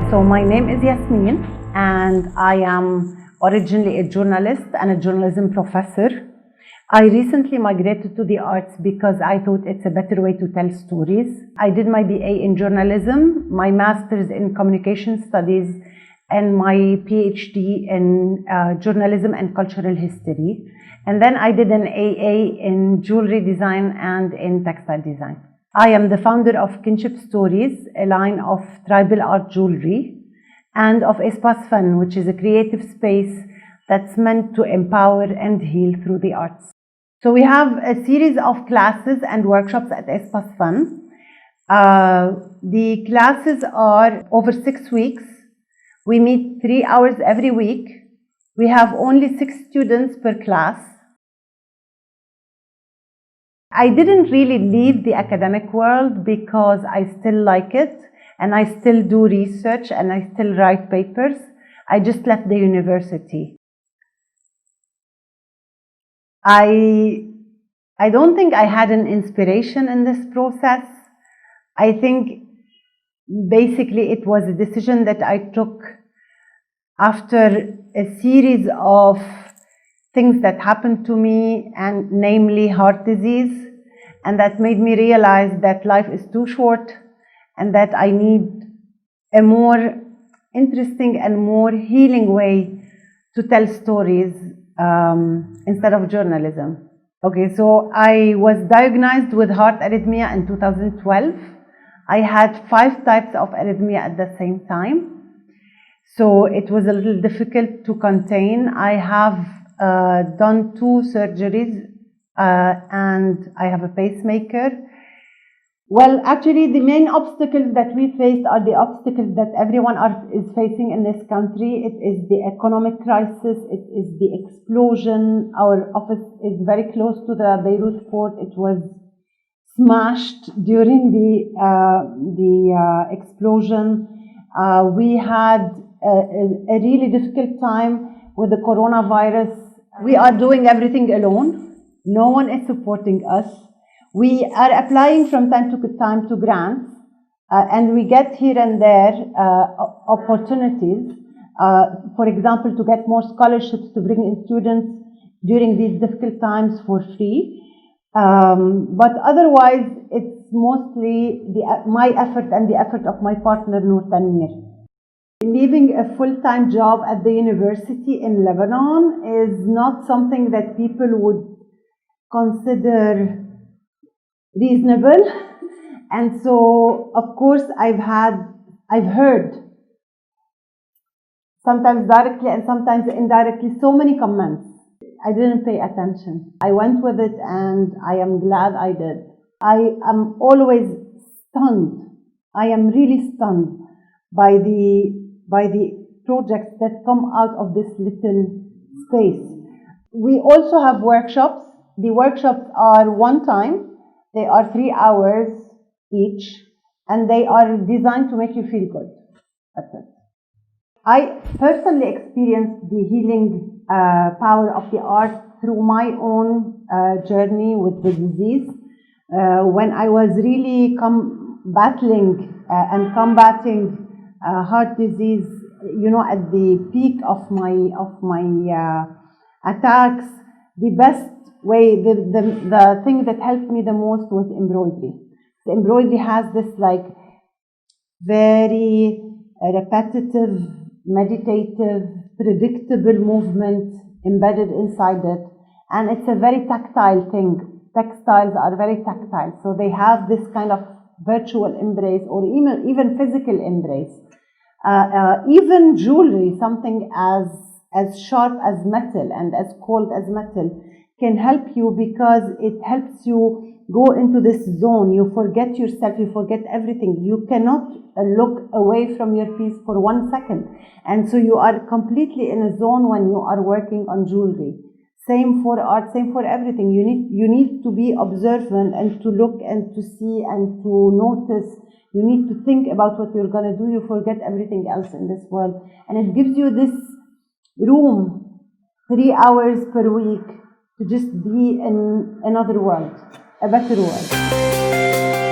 So my name is Yasmine, and I am originally a journalist and a journalism professor. I recently migrated to the arts because I thought it's a better way to tell stories. I did my BA in journalism, my master's in communication studies, and my PhD in journalism and cultural history. And then I did an AA in jewelry design and in textile design. I am the founder of Kinship Stories, a line of tribal art jewelry, and of Espace Fun, which is a creative space that's meant to empower and heal through the arts. So we have a series of classes and workshops at Espace Fun. The classes are over 6 weeks. We meet 3 hours every week. We have only 6 students per class. I didn't really leave the academic world because I still like it, and I still do research, and I still write papers. I just left the university. I don't think I had an inspiration in this process. I think basically it was a decision that I took after a series of things that happened to me, and namely heart disease, and that made me realize that life is too short and that I need a more interesting and more healing way to tell stories instead of journalism. Okay, so I was diagnosed with heart arrhythmia in 2012. I had 5 types of arrhythmia at the same time. So it was a little difficult to contain. I have done 2 surgeries and I have a pacemaker. Well, actually, the main obstacles that we faced are the obstacles that everyone is facing in this country. It is the economic crisis. It is the explosion. Our office is very close to the Beirut port. It was smashed during the explosion. We had a really difficult time with the coronavirus. We are doing everything alone. No one is supporting us. We are applying from time to time to grants, and we get here and there opportunities. For example, to get more scholarships to bring in students during these difficult times for free. But otherwise, it's mostly my effort and the effort of my partner, Noor Tanwir. Leaving a full-time job at the university in Lebanon is not something that people would consider reasonable. And so, of course, I've heard, sometimes directly and sometimes indirectly, so many comments. I didn't pay attention. I went with it, and I am glad I did. I am always stunned. I am really stunned by the projects that come out of this little space. We also have workshops. The workshops are one time. They are 3 hours each, and they are designed to make you feel good. That's it. I personally experienced the healing power of the art through my own journey with the disease. When I was really battling and combating heart disease, at the peak of my attacks, the best way, the thing that helped me the most was embroidery. The embroidery has this very repetitive, meditative, predictable movement embedded inside it, and it's a very tactile thing. Textiles are very tactile, so they have this kind of virtual embrace, or even physical embrace. Even jewelry, something as sharp as metal and as cold as metal, can help you because it helps you go into this zone. You forget yourself, you forget everything. You cannot look away from your piece for 1 second. And so you are completely in a zone when you are working on jewelry. Same for art, same for everything. You need to be observant and to look and to see and to notice. You need to think about what you're going to do. You forget everything else in this world. And it gives you this room, 3 hours per week, to just be in another world, a better world.